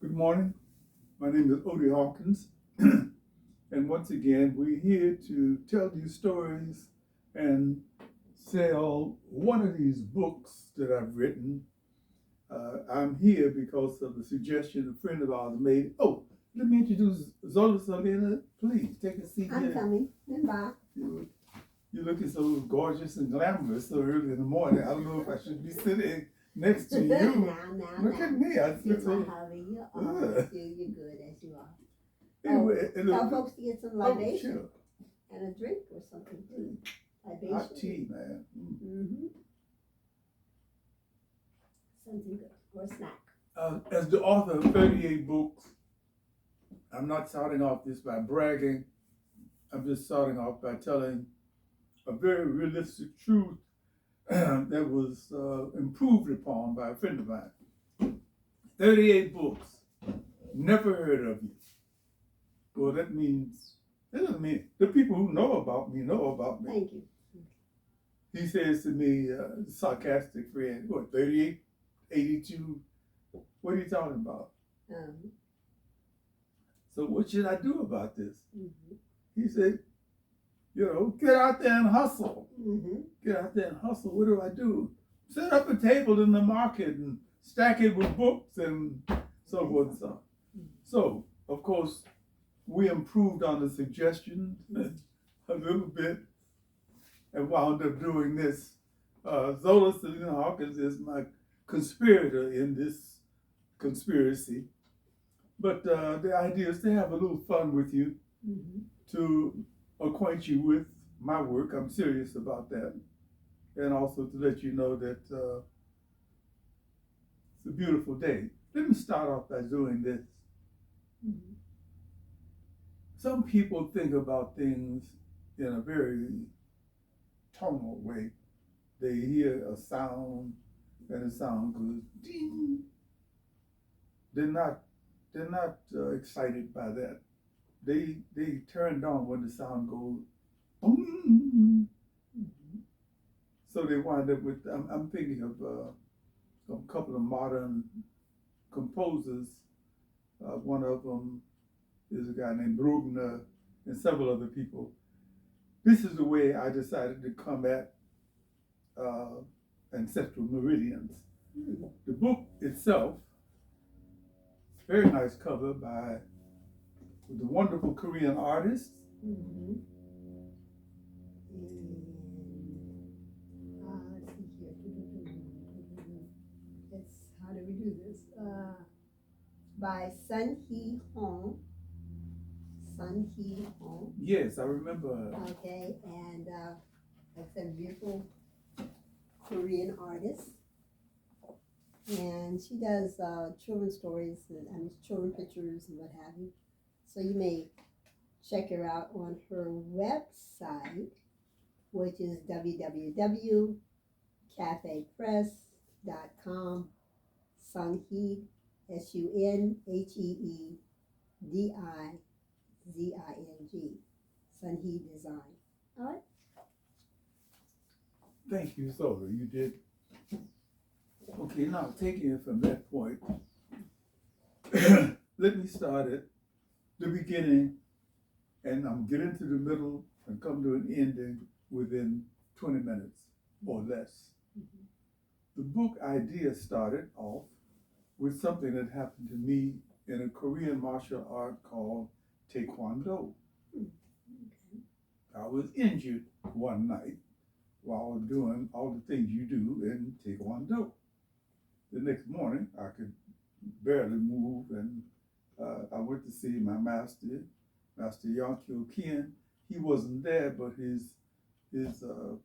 Good morning. My name is Odie Hawkins. And once again, we're here to tell you stories and sell one of these books that I've written. I'm here because of the suggestion a friend of ours made. Oh, let me introduce Zola. Salena. Please take a seat I'm here. coming. Bye. You're looking so gorgeous and glamorous so early in the morning. I don't know if I should be sitting next to you. Look at me. I You're feel my so. hubby. You're all you're good as you are. Anyway, Tell folks to get some libation sure. and a drink or something too. Libation. Hot tea, man. Mm-hmm. Something good or a snack. As the author of 38 books, I'm not starting off this by bragging. I'm just starting off by telling a very realistic truth that was improved upon by a friend of mine. 38 books. Never heard of you. Well, that doesn't mean the people who know about me know about me. Thank you. He says to me, sarcastic friend, what, 38, 82? What are you talking about? So what should I do about this? Mm-hmm. He said, get out there and hustle. Mm-hmm. Get out there and hustle. What do I do? Set up a table in the market and stack it with books and so forth and so on. So, of course, we improved on the suggestion a little bit and wound up doing this. Zola Salena-Hawkins is my conspirator in this conspiracy. But the idea is to have a little fun with you, to acquaint you with my work. I'm serious about that. And also to let you know that it's a beautiful day. Let me start off by doing this. Some people think about things in a very tonal way. They hear a sound and the sound goes ding. They're not excited by that. They turned on when the sound goes boom. So they wind up with. I'm thinking of a couple of modern composers. One of them is a guy named Bruegner and several other people. This is the way I decided to come at Ancestral Meridians. The book itself, very nice cover by the wonderful Korean artist. Let's see here. How do we do this? By Sun Hee Hong. Sun Hee Hong. Yes, I remember her. Okay, and that's a beautiful Korean artist. And she does children's stories and children pictures and what have you. So you may check her out on her website, which is www.cafepress.com. Sunheed, SUNHEEDIZING. Sunheed Design. All right. Thank you, Zola. You did. Okay, now taking it from that point, let me start at the beginning, and I'm getting to the middle and come to an ending within 20 minutes or less. The book idea started off with something that happened to me in a Korean martial art called Taekwondo. I was injured one night while doing all the things you do in Taekwondo. The next morning, I could barely move, and I went to see my master, Master Yonkyo Kien. He wasn't there, but his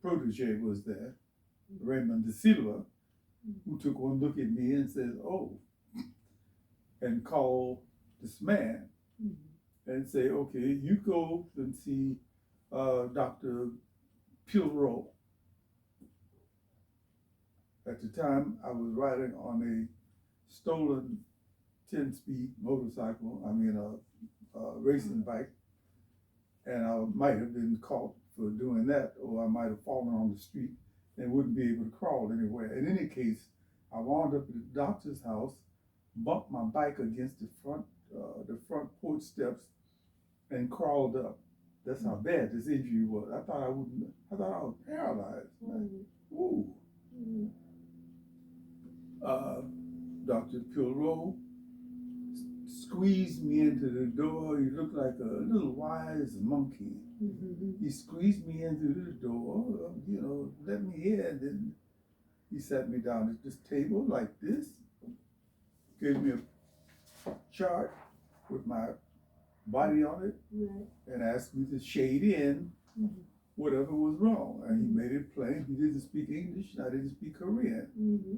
protege was there, Raymond De Silva, who took one look at me and said, "Oh," and called this man and say, "Okay, you go and see Dr. Pilrow." At the time, I was riding on a stolen 10-speed motorcycle, a racing bike, and I might have been caught for doing that, or I might have fallen on the street and wouldn't be able to crawl anywhere. In any case, I wound up at the doctor's house bumped my bike against the front porch steps and crawled up. That's how bad this injury was. I thought I wouldn't. I thought I was paralyzed. Like, ooh. Uh, Dr. Pilrow squeezed me into the door. He looked like a little wise monkey. He squeezed me into the door, let me in. And he sat me down at this table like this, gave me a chart with my body on it, and asked me to shade in whatever was wrong. And he made it plain. He didn't speak English, and I didn't speak Korean.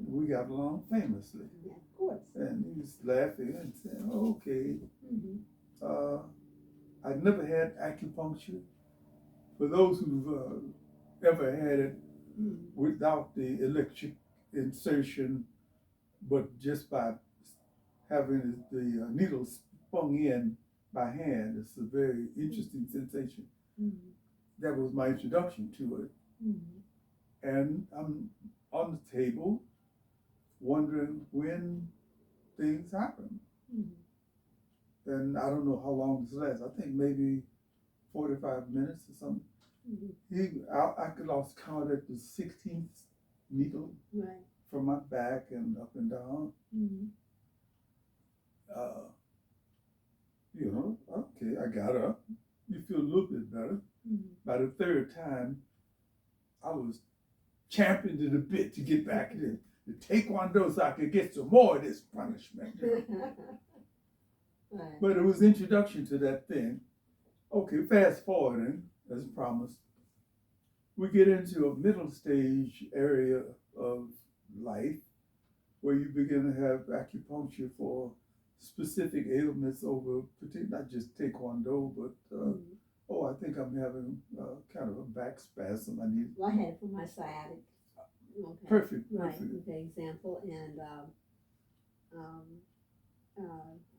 We got along famously. Yeah, of course. And he was laughing and saying, okay. I'd never had acupuncture. For those who've ever had it without the electric insertion, but just by having the needle spun in by hand, it's a very interesting sensation. That was my introduction to it. And I'm on the table wondering when things happen. And I don't know how long this lasts. I think maybe 45 minutes or something. I could lost count at the 16th needle from my back and up and down. Okay, I got up. You feel a little bit better. By the third time, I was champing to the bit to get back in the taekwondo so I could get some more of this punishment. But it was introduction to that thing. Okay, fast forwarding, as promised, we get into a middle stage area of life where you begin to have acupuncture for specific ailments over, not just taekwondo, but I think I'm having kind of a back spasm. I had it for my sciatic. Okay. Perfect. Right. Okay. Example, and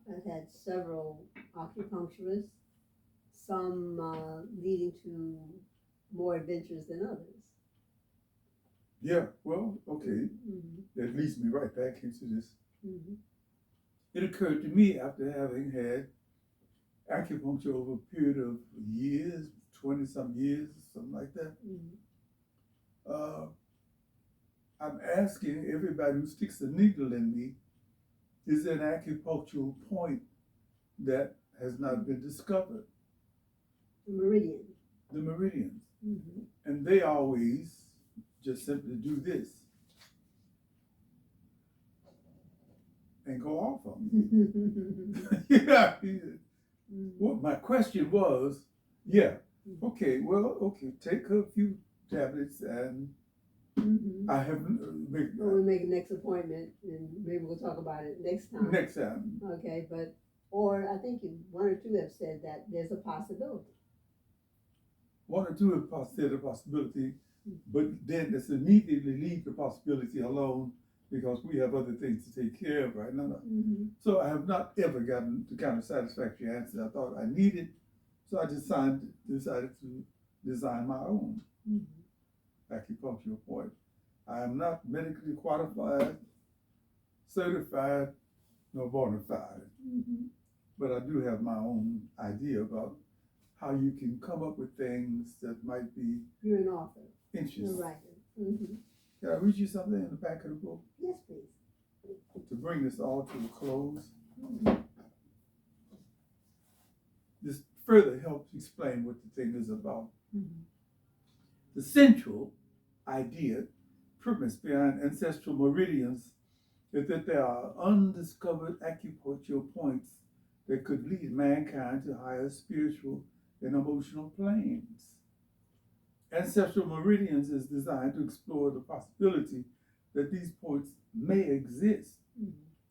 I've had several acupuncturists. Some leading to more adventures than others. Yeah. Well. Okay. That leads me right back into this. It occurred to me after having had acupuncture over a period of years, 20-some years, something like that. I'm asking everybody who sticks a needle in me, is there an acupunctural point that has not been discovered? The meridian. The meridians. And they always just simply do this and go off on me. Yeah. Well, my question was, okay, take a few tablets and I haven't. We'll make a next appointment and maybe we'll talk about it next time. Next time. Okay, or I think one or two have said that there's a possibility. One or two have said a possibility, but then it's immediately leave the possibility alone because we have other things to take care of right now. So I have not ever gotten the kind of satisfactory answer I thought I needed. So I decided to design my own acupuncture point. I am not medically qualified, certified, nor bona fide, but I do have my own idea about how you can come up with things that might be. You're an author. Interesting. You're a writer. Can I read you something in the back of the book? Yes, please. To bring this all to a close. This further helps explain what the thing is about. The central idea, premise behind Ancestral Meridians is that there are undiscovered acupuncture points that could lead mankind to higher spiritual and emotional planes. Ancestral Meridians is designed to explore the possibility that these points may exist.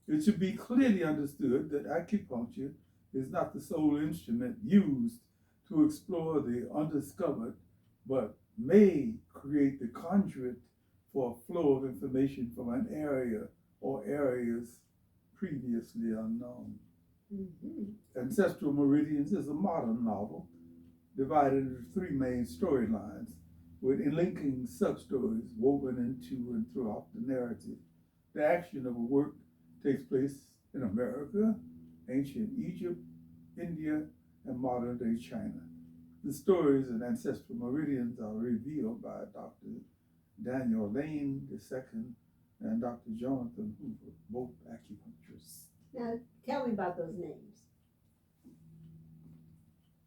It should be clearly understood that acupuncture is not the sole instrument used to explore the undiscovered, but may create the conduit for a flow of information from an area or areas previously unknown. Ancestral Meridians is a modern novel divided into three main storylines with linking substories woven into and throughout the narrative. The action of a work takes place in America, ancient Egypt, India, and modern day China. The stories and ancestral meridians are revealed by Dr. Daniel Lane II and Dr. Jonathan Hoover, both acupuncturists. Now, tell me about those names.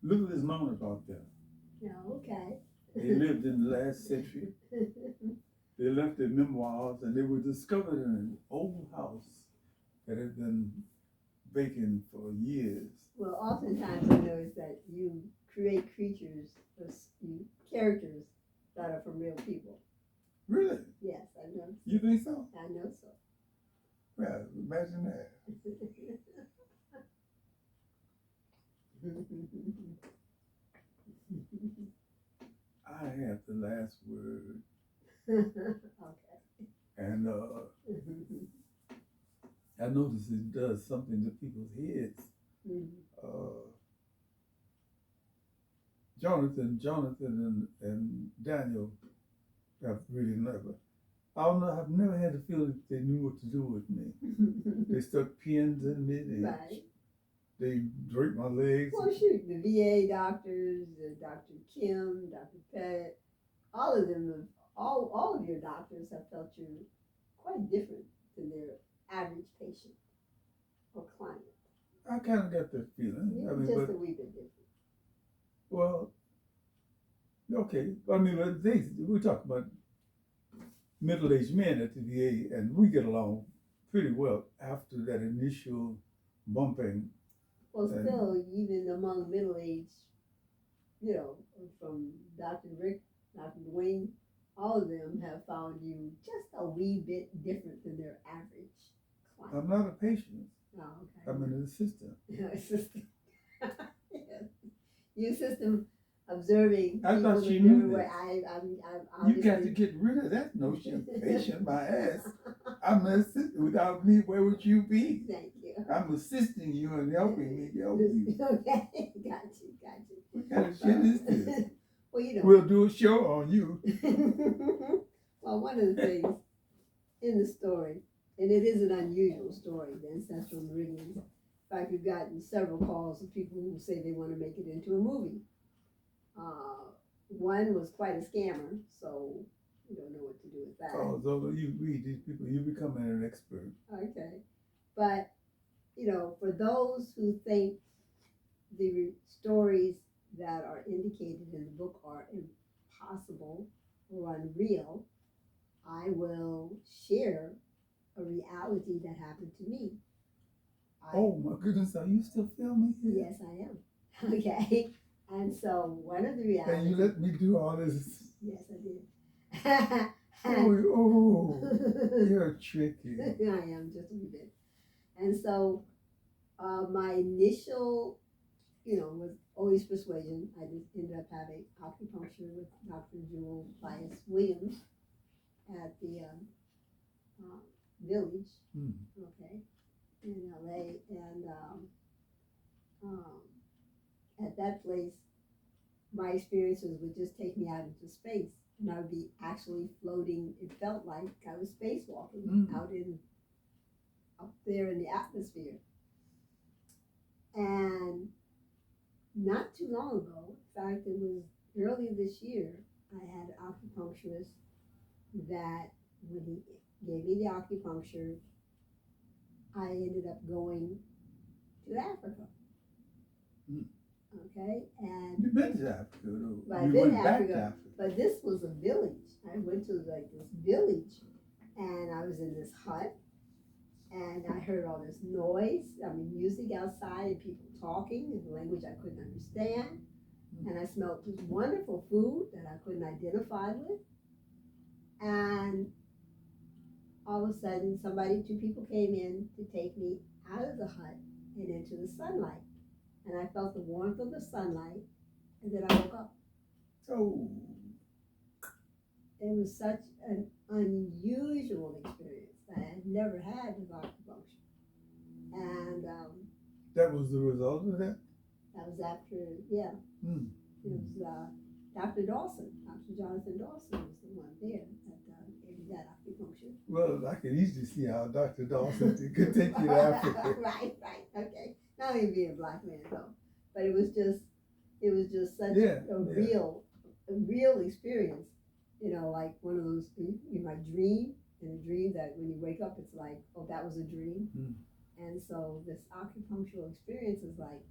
Little is known about them. No, okay. They lived in the last century. They left their memoirs, and they were discovered in an old house that had been vacant for years. Well, oftentimes I notice that you create creatures, or characters that are from real people. Really? Yes, I know. You think so? I know so. Well, imagine that. I have the last word. Okay. And I notice it does something to people's heads. Jonathan and Daniel have really never. I don't know. I've never had the feeling that they knew what to do with me. They stuck pins in me. Right. They draped my legs. Well, shoot, the VA doctors, Dr. Kim, Dr. Pett, all of them, all of your doctors have felt you quite different than their average patient or client. I kind of got that feeling. Yeah, I mean, just but, a wee bit different. well, okay. I mean, but we talk about middle-aged men at the VA, and we get along pretty well after that initial bumping. Well, still, even among middle-aged, from Dr. Rick, Dr. Dwayne, all of them have found you just a wee bit different than their average client. I'm not a patient. Oh, okay. I'm an assistant. Assistant. Yes. You assistant observing. I thought people you in knew different this. way. I'm You got to get rid of that notion of patient, my ass. I'm an assistant. Without me, where would you be? Thank you. I'm assisting you and helping me help you. Okay, got you. What kind of shit is this? Well, We'll do a show on you. Well, one of the things in the story, and it is an unusual story, the Ancestral Meridians. In fact, we've gotten several calls of people who say they want to make it into a movie. One was quite a scammer, so we don't know what to do with that. Oh, Zola, you read these people, you becoming an expert. Okay. But, for those who think the stories that are indicated in the book are impossible or unreal, I will share a reality that happened to me. Oh my goodness, are you still filming here? Yes, I am. Okay. And so one of the realities. And you let me do all this. Yes, I did. Oh, you're tricky. I am just a wee bit. And so my initial, was always persuasion. I just ended up having acupuncture with Dr. Jewel Bias Williams at the village, okay, in LA. And at that place, my experiences would just take me out into space. And I would be actually floating. It felt like I was spacewalking up there in the atmosphere. And not too long ago, in fact, it was early this year, I had an acupuncturist that when he gave me the acupuncture, I ended up going to Africa. Okay, and you've been to Africa, though. But I've been to Africa, but this was a village. I went to this village, and I was in this hut, and I heard all this noise. Music outside, and people talking in a language I couldn't understand, and I smelled this wonderful food that I couldn't identify with, and all of a sudden, two people came in to take me out of the hut and into the sunlight. And I felt the warmth of the sunlight, and then I woke up. Oh. It was such an unusual experience that I had never had with acupuncture. And that was the result of that? That was after, yeah. It was Dr. Dawson, Dr. Jonathan Dawson was the one there that gave me that acupuncture. Well, I can easily see how Dr. Dawson could take you to Africa. Right, okay. Not even being a black man though, but it was just such a real experience. You know, like one of those, you might dream, and a dream that when you wake up, it's like, oh, that was a dream. Mm. And so this acupunctural experience is like,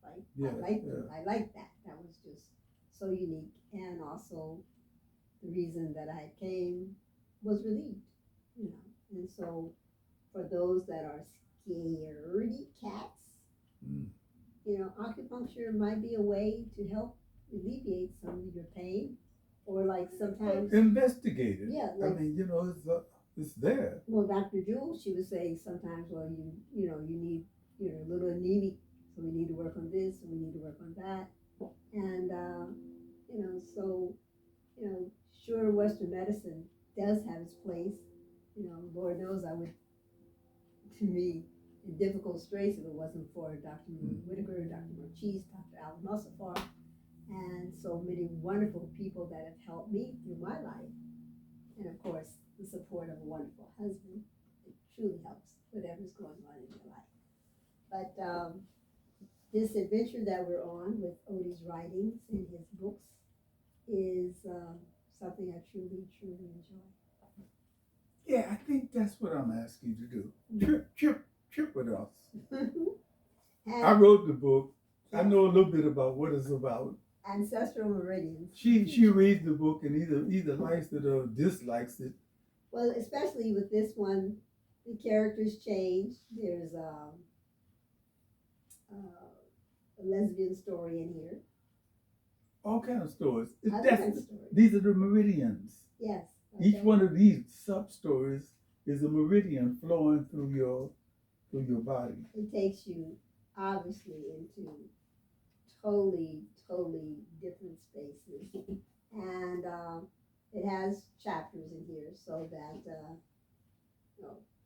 like, Yeah, I like that. That was just so unique. And also the reason that I came was relieved, you know. And so for those that are scaredy cats, you know, acupuncture might be a way to help alleviate some of your pain, or like sometimes investigate it. Yeah, I mean, you know, it's there. Well, Dr. Jewel, she was saying sometimes, well, you know, you need, you know, a little anemic, so we need to work on this, and we need to work on that, and you know, so you know, sure, Western medicine does have its place. You know, Lord knows I would, to me, in difficult straits if it wasn't for Dr. Whitaker, Dr. Marchese, Dr. Alan Musafar, and so many wonderful people that have helped me through my life. And of course, the support of a wonderful husband. It truly helps whatever's going on in your life. But this adventure that we're on with Odie's writings and his books is something I truly, truly enjoy. Yeah, I think that's what I'm asking you to do. Trip with us. I wrote the book. Yes. I know a little bit about what it's about. Ancestral Meridians. She reads the book and either likes it or dislikes it. Well, especially with this one, the characters change. There's a lesbian story in here. All kind of stories. Kind of stories. These are the meridians. Yes. Okay. Each one of these sub-stories is a meridian flowing through your body. It takes you obviously into totally different spaces, and it has chapters in here, so that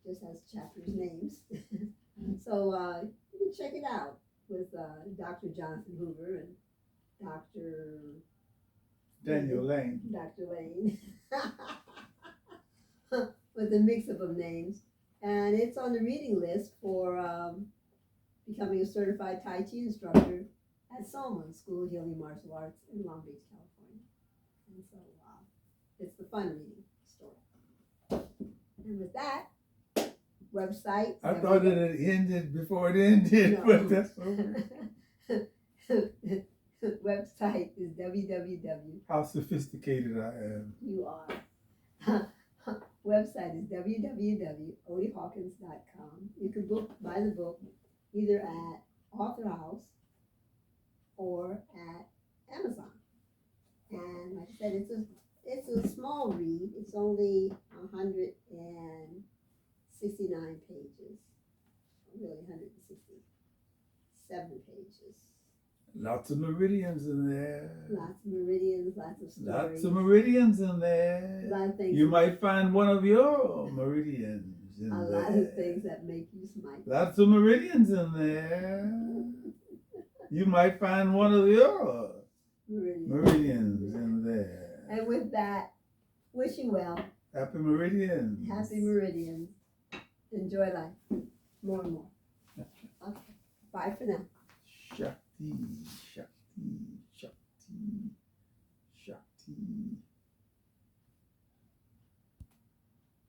just has chapters names. So you can check it out with Dr. Jonathan Hoover and Dr. Daniel Lane. Dr. Lane. With a mix of names. And it's on the reading list for becoming a certified Tai Chi instructor at Soma, School of Healing Martial Arts in Long Beach, California. And so it's the fun reading story. And with that, website. I thought it had ended before it ended, no. But that's okay. Website is www. How sophisticated I am. You are. Website is www.odiehawkins.com. You can buy the book either at Author House or at Amazon. And like I said, it's a small read. It's only 169 pages. Really 167 pages. Lots of meridians in there. Lots of meridians, lots of stories. Lots of meridians in there. A lot of things. You might find one of your meridians in there. A lot of things that make you smile. Lots of meridians in there. You might find one of your meridians in there. And with that, wish you well. Happy meridians. Happy meridians. Enjoy life more and more. Okay. Bye for now. Shakti, Shakti, Shakti, Shakti.